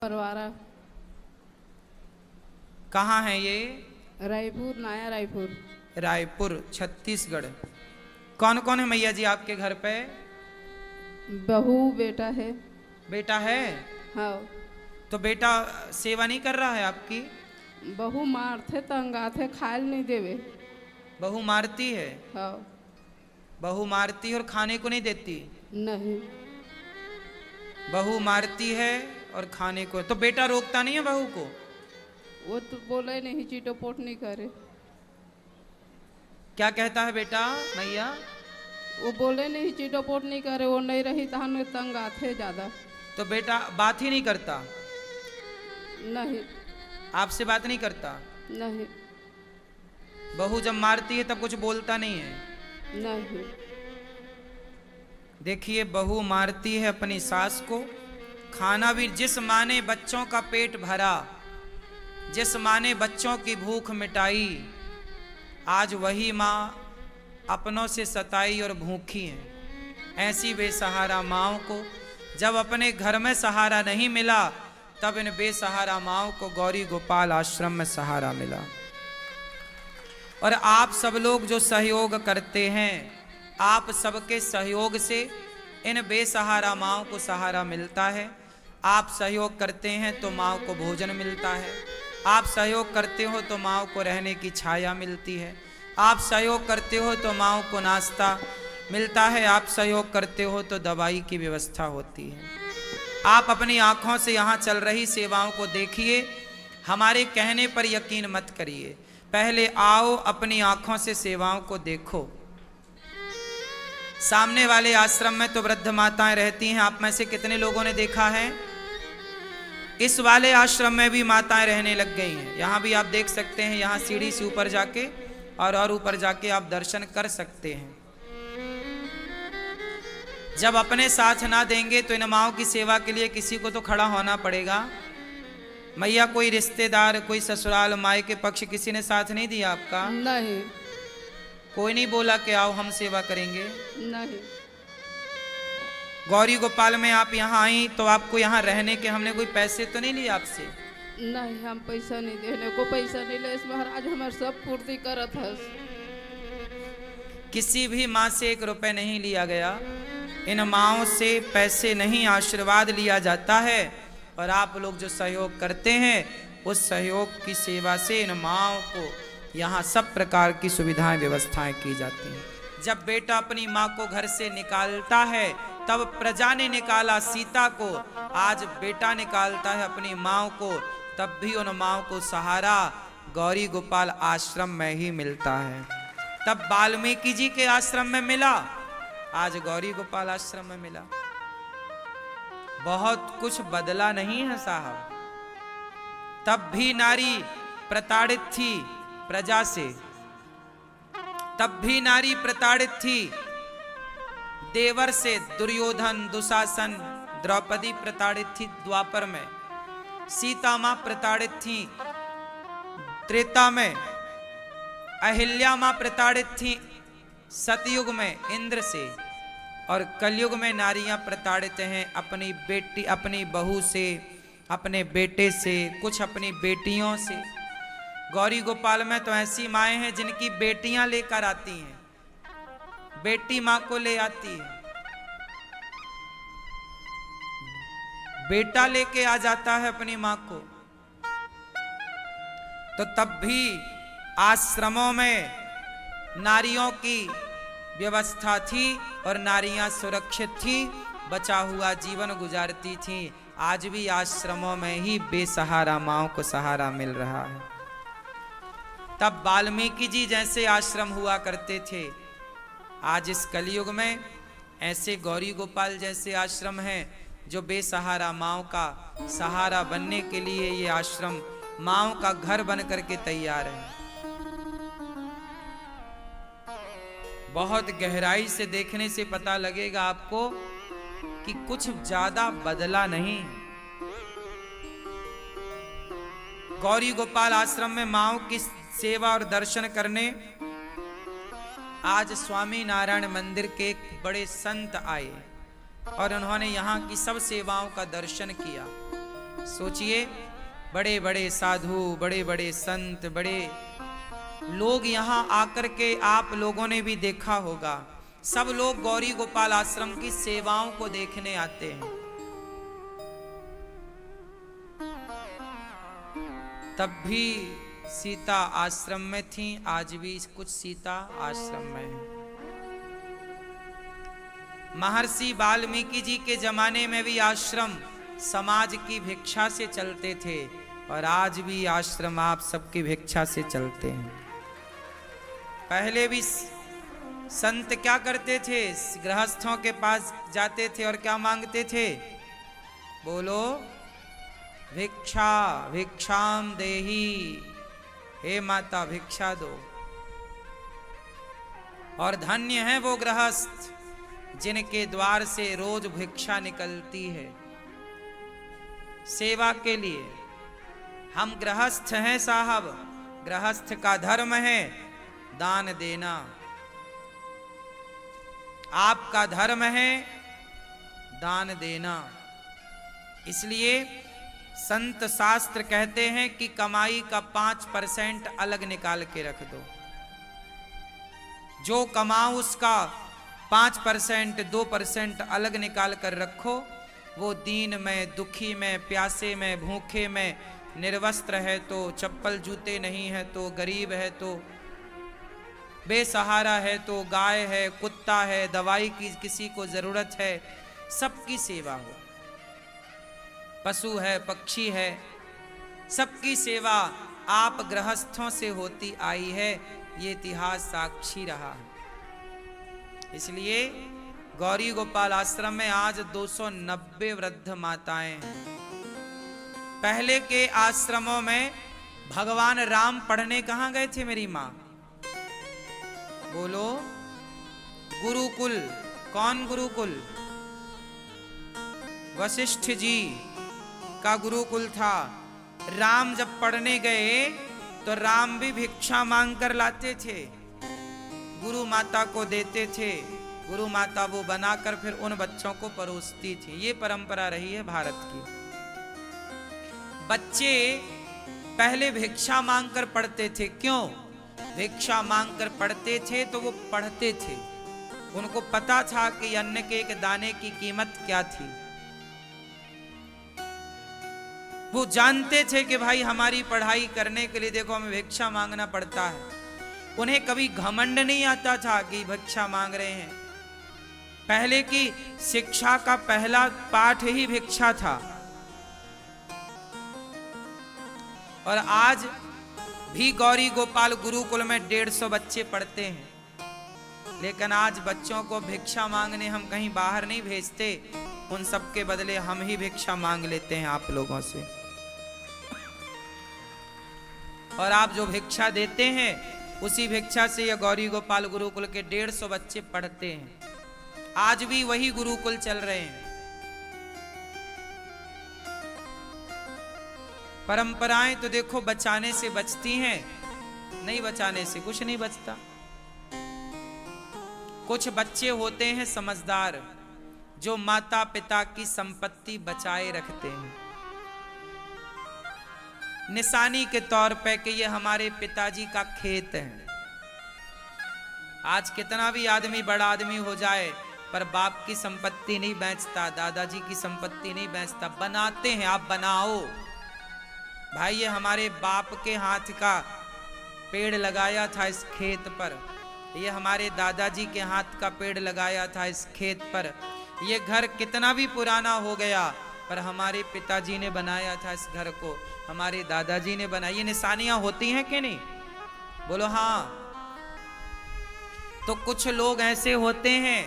परवारा। कहाँ है ये? रायपुर, नया रायपुर। रायपुर छत्तीसगढ़। कौन कौन है मैया जी आपके घर पे? बहू बेटा है। बेटा है? हाँ। तो बेटा सेवा नहीं कर रहा है आपकी? बहू मारते तंगाते खायल नहीं देवे। बहू मारती है? हाँ। बहू मारती और खाने को नहीं देती? नहीं। बहू मारती है और खाने को, तो बेटा रोकता नहीं है बहू को? वो तो बोले नहीं, चीटोपोट नहीं करे। क्या कहता है बेटा मैया? वो बोले नहीं, चीटोपोट नहीं करे। वो नहीं रही तो हम तंग आते ज्यादा। तो बेटा बात ही नहीं करता? नहीं। आपसे बात नहीं करता? नहीं। बहू जब मारती है तब कुछ बोलता नहीं है? नहीं। देखिए, बहू मारती है अपनी सास को। खाना भी, जिस माँ ने बच्चों का पेट भरा, जिस माँ ने बच्चों की भूख मिटाई, आज वही माँ अपनों से सताई और भूखी है। ऐसी बेसहारा माँओं को जब अपने घर में सहारा नहीं मिला, तब इन बेसहारा माँओं को गौरी गोपाल आश्रम में सहारा मिला। और आप सब लोग जो सहयोग करते हैं, आप सबके सहयोग से इन बेसहारा माँओं को सहारा मिलता है। आप सहयोग करते हैं तो माँओं को भोजन मिलता है। आप सहयोग करते हो तो माँओं को रहने की छाया मिलती है। आप सहयोग करते हो तो माँओं को नाश्ता मिलता है। आप सहयोग करते हो तो दवाई की व्यवस्था होती है। आप अपनी आँखों से यहाँ चल रही सेवाओं को देखिए। हमारे कहने पर यकीन मत करिए, पहले आओ अपनी आँखों से सेवाओं को देखो। सामने वाले आश्रम में तो वृद्ध माताएं रहती हैं, आप में से कितने लोगों ने देखा है? इस वाले आश्रम में भी माताएं रहने लग गई हैं। यहाँ भी आप देख सकते हैं, यहाँ सीढ़ी से ऊपर जाके और ऊपर जाके आप दर्शन कर सकते हैं। जब अपने साथ ना देंगे तो इन माँओं की सेवा के लिए किसी को तो खड़ा होना पड़ेगा। मैया, कोई रिश्तेदार, कोई ससुराल, माई के पक्ष किसी ने साथ नहीं दिया आपका? नहीं। कोई नहीं बोला कि आओ हम सेवा करेंगे? नहीं। गौरी गोपाल में आप यहाँ आई तो आपको यहाँ रहने के हमने कोई पैसे तो नहीं लिए आपसे? नहीं, हम पैसा नहीं देने को पैसा नहीं ले। महाराज हमारे सब पूर्ति करत है। किसी भी माँ से 1 रुपए नहीं लिया गया। इन माँओं से पैसे नहीं, आशीर्वाद लिया जाता है। और आप लोग जो सहयोग करते हैं, उस सहयोग की सेवा से इन माँओं को यहाँ सब प्रकार की सुविधाएं व्यवस्थाएं की जाती हैं। जब बेटा अपनी माँ को घर से निकालता है, तब प्रजा ने निकाला सीता को, आज बेटा निकालता है अपनी माँ को, तब भी उन माँ को सहारा गौरी गोपाल आश्रम में ही मिलता है। तब वाल्मीकि जी के आश्रम में मिला, आज गौरी गोपाल आश्रम में मिला। बहुत कुछ बदला नहीं है साहब। तब भी नारी प्रताड़ित थी प्रजा से, तब भी नारी प्रताड़ित थी देवर से। दुर्योधन, दुशासन, द्रौपदी प्रताड़ित थी द्वापर में। सीता मां प्रताड़ित थी त्रेता में। अहिल्या मां प्रताड़ित थी सतयुग में इंद्र से। और कलयुग में नारियां प्रताड़ित हैं अपनी बेटी, अपनी बहू से, अपने बेटे से, कुछ अपनी बेटियों से। गौरी गोपाल में तो ऐसी माएँ हैं जिनकी बेटियां लेकर आती हैं, बेटी माँ को ले आती है, बेटा लेके आ जाता है अपनी माँ को। तो तब भी आश्रमों में नारियों की व्यवस्था थी और नारियां सुरक्षित थी, बचा हुआ जीवन गुजारती थी। आज भी आश्रमों में ही बेसहारा माँओं को सहारा मिल रहा है। तब वाल्मीकि जी जैसे आश्रम हुआ करते थे, आज इस कलयुग में ऐसे गौरी गोपाल जैसे आश्रम हैं जो बेसहारा माँओं का सहारा बनने के लिए ये आश्रम माँओं का घर बन करके तैयार है। बहुत गहराई से देखने से पता लगेगा आपको कि कुछ ज्यादा बदला नहीं। गौरी गोपाल आश्रम में माँओं की सेवा और दर्शन करने आज स्वामी नारायण मंदिर के एक बड़े संत आए और उन्होंने यहाँ की सब सेवाओं का दर्शन किया। सोचिए, बड़े बड़े साधु, बड़े बड़े संत, बड़े लोग यहाँ आकर के आप लोगों ने भी देखा होगा, सब लोग गौरी गोपाल आश्रम की सेवाओं को देखने आते हैं। तब भी सीता आश्रम में थी, आज भी कुछ सीता आश्रम में है। महर्षि वाल्मीकि जी के जमाने में भी आश्रम समाज की भिक्षा से चलते थे, और आज भी आश्रम आप सबकी भिक्षा से चलते हैं। पहले भी संत क्या करते थे, गृहस्थों के पास जाते थे और क्या मांगते थे? बोलो, भिक्षा भिक्षाम देही, हे माता भिक्षा दो। और धन्य है वो गृहस्थ जिनके द्वार से रोज भिक्षा निकलती है सेवा के लिए। हम गृहस्थ हैं साहब, गृहस्थ का धर्म है दान देना, आपका धर्म है दान देना। इसलिए संत शास्त्र कहते हैं कि कमाई का 5% अलग निकाल के रख दो। जो कमाओ उसका 5%, 2% अलग निकाल कर रखो। वो दीन में, दुखी में, प्यासे में, भूखे में, निर्वस्त्र है तो, चप्पल जूते नहीं है तो, गरीब है तो, बेसहारा है तो, गाय है, कुत्ता है, दवाई की किसी को जरूरत है, सबकी सेवा हो। पशु है, पक्षी है, सबकी सेवा आप गृहस्थों से होती आई है, ये इतिहास साक्षी रहा है। इसलिए गौरी गोपाल आश्रम में आज 290 वृद्ध माताएं हैं। पहले के आश्रमों में भगवान राम पढ़ने कहां गए थे मेरी मां? बोलो, गुरुकुल। कौन गुरुकुल? वशिष्ठ जी का गुरुकुल था। राम जब पढ़ने गए तो राम भी भिक्षा मांग कर लाते थे, गुरु माता को देते थे, गुरु माता वो बनाकर फिर उन बच्चों को परोसती थी। ये परंपरा रही है भारत की। बच्चे पहले भिक्षा मांग कर पढ़ते थे। क्यों भिक्षा मांग कर पढ़ते थे? तो वो पढ़ते थे, उनको पता था कि अन्न के एक दाने की कीमत क्या थी। वो जानते थे कि भाई हमारी पढ़ाई करने के लिए देखो हमें भिक्षा मांगना पड़ता है। उन्हें कभी घमंड नहीं आता था कि भिक्षा मांग रहे हैं। पहले की शिक्षा का पहला पाठ ही भिक्षा था। और आज भी गौरी गोपाल गुरुकुल में 150 बच्चे पढ़ते हैं, लेकिन आज बच्चों को भिक्षा मांगने हम कहीं बाहर नहीं भेजते। उन सब के बदले हम ही भिक्षा मांग लेते हैं आप लोगों से। और आप जो भिक्षा देते हैं उसी भिक्षा से ये गौरी गोपाल गुरुकुल के 150 बच्चे पढ़ते हैं। आज भी वही गुरुकुल चल रहे हैं। परंपराएं तो देखो बचाने से बचती हैं, नहीं बचाने से कुछ नहीं बचता। कुछ बच्चे होते हैं समझदार, जो माता पिता की संपत्ति बचाए रखते हैं निशानी के तौर पे कि ये हमारे पिताजी का खेत है। आज कितना भी आदमी बड़ा आदमी हो जाए पर बाप की संपत्ति नहीं बेचता, दादाजी की संपत्ति नहीं बेचता। बनाते हैं, आप बनाओ भाई। ये हमारे बाप के हाथ का पेड़ लगाया था इस खेत पर, ये हमारे दादाजी के हाथ का पेड़ लगाया था इस खेत पर। ये घर कितना भी पुराना हो गया पर हमारे पिताजी ने बनाया था इस घर को, हमारे दादाजी ने बनाया। ये निशानियां होती हैं कि नहीं? बोलो हाँ। तो कुछ लोग ऐसे होते हैं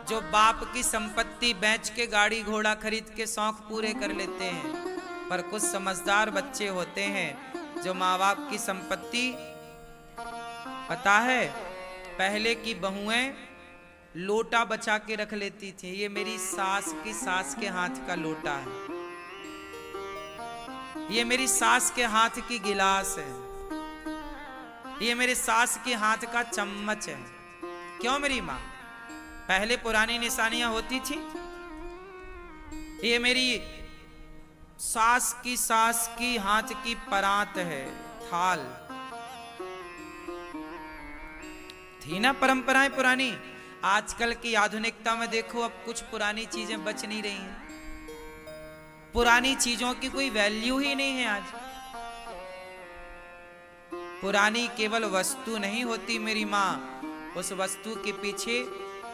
जो बाप की संपत्ति बेच के गाड़ी घोड़ा खरीद के शौक पूरे कर लेते हैं, पर कुछ समझदार बच्चे होते हैं जो माँ बाप की संपत्ति, पता है पहले की बहुएं लोटा बचा के रख लेती थी। ये मेरी सास की सास के हाथ का लोटा है, ये मेरी सास के हाथ की गिलास है, ये मेरे सास के हाथ का चम्मच है। क्यों मेरी माँ? पहले पुरानी निशानियां होती थी। ये मेरी सास की हाथ की परात है, थाल थी ना परंपराएं पुरानी। आजकल की आधुनिकता में देखो, अब कुछ पुरानी चीजें बच नहीं रही हैं। पुरानी चीजों की कोई वैल्यू ही नहीं है आज। पुरानी केवल वस्तु नहीं होती मेरी माँ, उस वस्तु के पीछे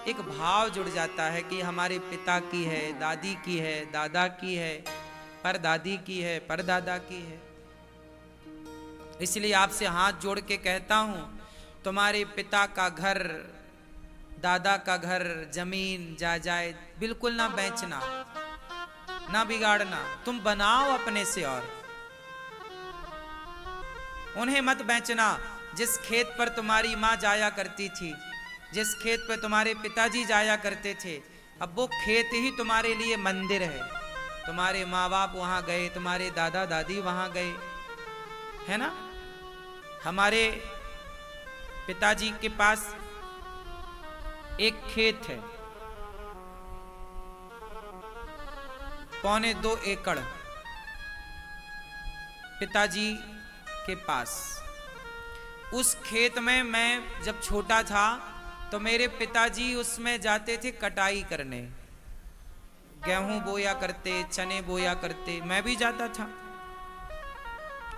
एक भाव जुड़ जाता है कि हमारे पिता की है, दादी की है, दादा की है, परदादी की है, परदादा की है। इसलिए आपसे हाथ जोड़ के कहता हूं, तुम्हारे पिता का घर, दादा का घर, जमीन जायदाद बिल्कुल ना बेचना, ना बिगाड़ना। तुम बनाओ अपने से, और उन्हें मत बेचना। जिस खेत पर तुम्हारी माँ जाया करती थी, जिस खेत पर तुम्हारे पिताजी जाया करते थे, अब वो खेत ही तुम्हारे लिए मंदिर है। तुम्हारे माँ बाप वहां गए, तुम्हारे दादा दादी वहां गए, है ना। हमारे पिताजी के पास एक खेत है, 2.25 एकड़ पिताजी के पास। उस खेत में मैं जब छोटा था तो मेरे पिताजी उसमें जाते थे कटाई करने, गेहूं बोया करते, चने बोया करते, मैं भी जाता था।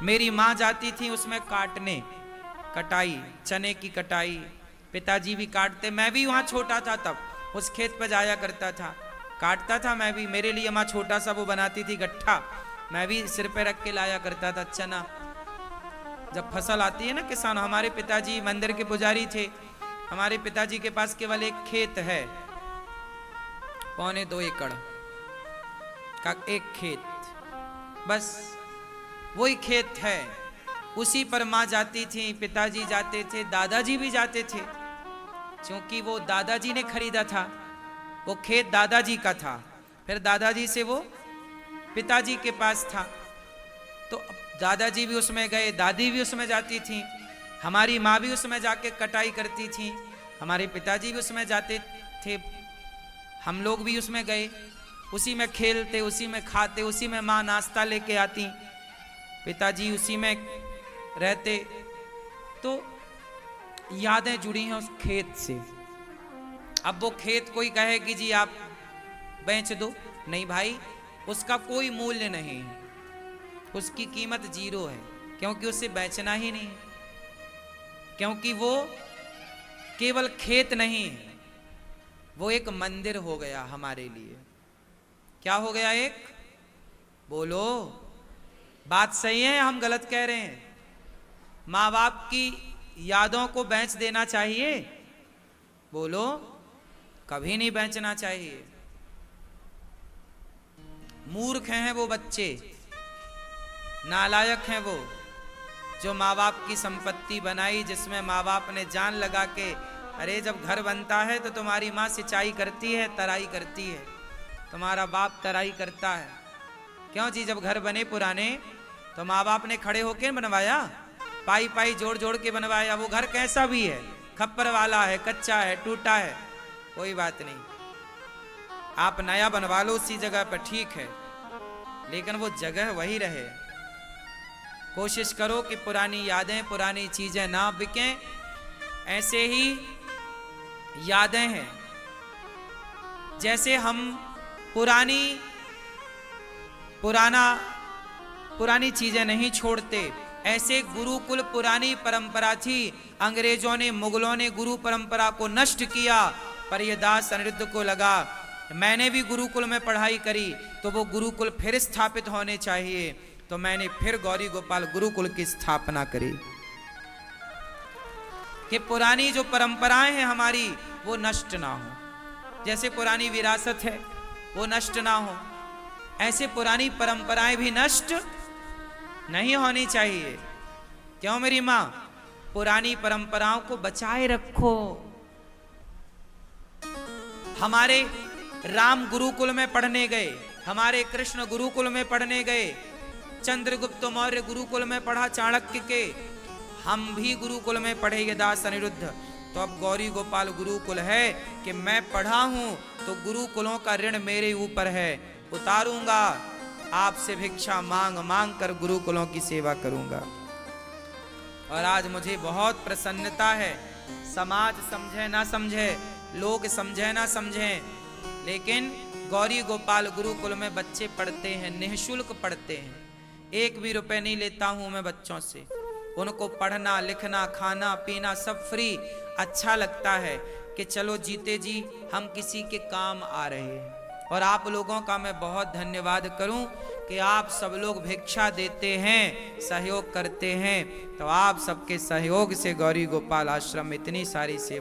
मेरी माँ जाती थी उसमें काटने, कटाई, चने की कटाई, पिताजी भी काटते। मैं भी वहां छोटा था तब उस खेत पर जाया करता था, काटता था मैं भी। मेरे लिए माँ छोटा सा वो बनाती थी गट्ठा, मैं भी सिर पे रख के लाया करता था चना। जब फसल आती है ना किसान, हमारे पिताजी मंदिर के पुजारी थे, हमारे पिताजी के पास केवल एक खेत है, 2.25 एकड़ का एक खेत, बस वही खेत है। उसी पर माँ जाती थी, पिताजी जाते थे, दादाजी भी जाते थे, क्योंकि वो दादाजी ने खरीदा था, वो खेत दादाजी का था। फिर दादाजी से वो पिताजी के पास था, तो दादाजी भी उसमें गए, दादी भी उसमें जाती थी, हमारी माँ भी उसमें जाके कटाई करती थी, हमारे पिताजी भी उसमें जाते थे, हम लोग भी उसमें गए, उसी में खेलते, उसी में खाते, उसी में माँ नाश्ता लेके आती, पिताजी उसी में रहते। तो यादें जुड़ी हैं उस खेत से। अब वो खेत कोई कहे कि जी आप बेच दो, नहीं भाई, उसका कोई मूल्य नहीं है, उसकी कीमत 0 है, क्योंकि उसे बेचना ही नहीं है, क्योंकि वो केवल खेत नहीं है, वो एक मंदिर हो गया हमारे लिए। क्या हो गया? एक, बोलो, बात सही है, हम गलत कह रहे हैं? माँ बाप की यादों को बेच देना चाहिए? बोलो, कभी नहीं बेचना चाहिए। मूर्ख हैं वो बच्चे, नालायक हैं वो, जो माँ बाप की संपत्ति बनाई, जिसमें माँ बाप ने जान लगा के, अरे जब घर बनता है तो तुम्हारी माँ सिंचाई करती है, तराई करती है, तुम्हारा बाप तराई करता है। क्यों जी? जब घर बने पुराने तो माँ बाप ने खड़े होकर बनवाया, पाई पाई जोड़ जोड़ के बनवाया। वो घर कैसा भी है, खप्पर वाला है, कच्चा है, टूटा है, कोई बात नहीं, आप नया बनवा लो उसी जगह पर, ठीक है, लेकिन वो जगह वही रहे। कोशिश करो कि पुरानी यादें, पुरानी चीजें ना बिकें। ऐसे ही यादें हैं, जैसे हम पुरानी चीजें नहीं छोड़ते, ऐसे गुरुकुल पुरानी परंपरा थी। अंग्रेजों ने, मुगलों ने गुरु परंपरा को नष्ट किया, पर यह दास अनिरुद्ध को लगा मैंने भी गुरुकुल में पढ़ाई करी तो वो गुरुकुल फिर स्थापित होने चाहिए, तो मैंने फिर गौरी गोपाल गुरुकुल की स्थापना करी कि पुरानी जो परंपराएं हैं हमारी वो नष्ट ना हो। जैसे पुरानी विरासत है वो नष्ट ना हो, ऐसे पुरानी परंपराएं भी नष्ट नहीं होनी चाहिए। क्यों मेरी माँ? पुरानी परंपराओं को बचाए रखो। हमारे राम गुरुकुल में पढ़ने गए, हमारे कृष्ण गुरुकुल में पढ़ने गए, चंद्रगुप्त मौर्य गुरुकुल में पढ़ा चाणक्य के, हम भी गुरुकुल में पढ़े ये दास अनिरुद्ध। तो अब गौरी गोपाल गुरुकुल है कि मैं पढ़ा हूं तो गुरुकुलों का ऋण मेरे ऊपर है, उतारूंगा। आपसे भिक्षा मांग मांग कर गुरुकुलों की सेवा करूंगा। और आज मुझे बहुत प्रसन्नता है। समाज समझे ना समझे, लोग समझे ना समझे, लेकिन गौरी गोपाल गुरुकुल में बच्चे पढ़ते हैं, निःशुल्क पढ़ते हैं। 1 भी रुपए नहीं लेता हूं मैं बच्चों से। उनको पढ़ना लिखना खाना पीना सब फ्री। अच्छा लगता है कि चलो जीते जी हम किसी के काम आ रहे हैं। और आप लोगों का मैं बहुत धन्यवाद करूं कि आप सब लोग भिक्षा देते हैं, सहयोग करते हैं। तो आप सबके सहयोग से गौरी गोपाल आश्रम में इतनी सारी सेवा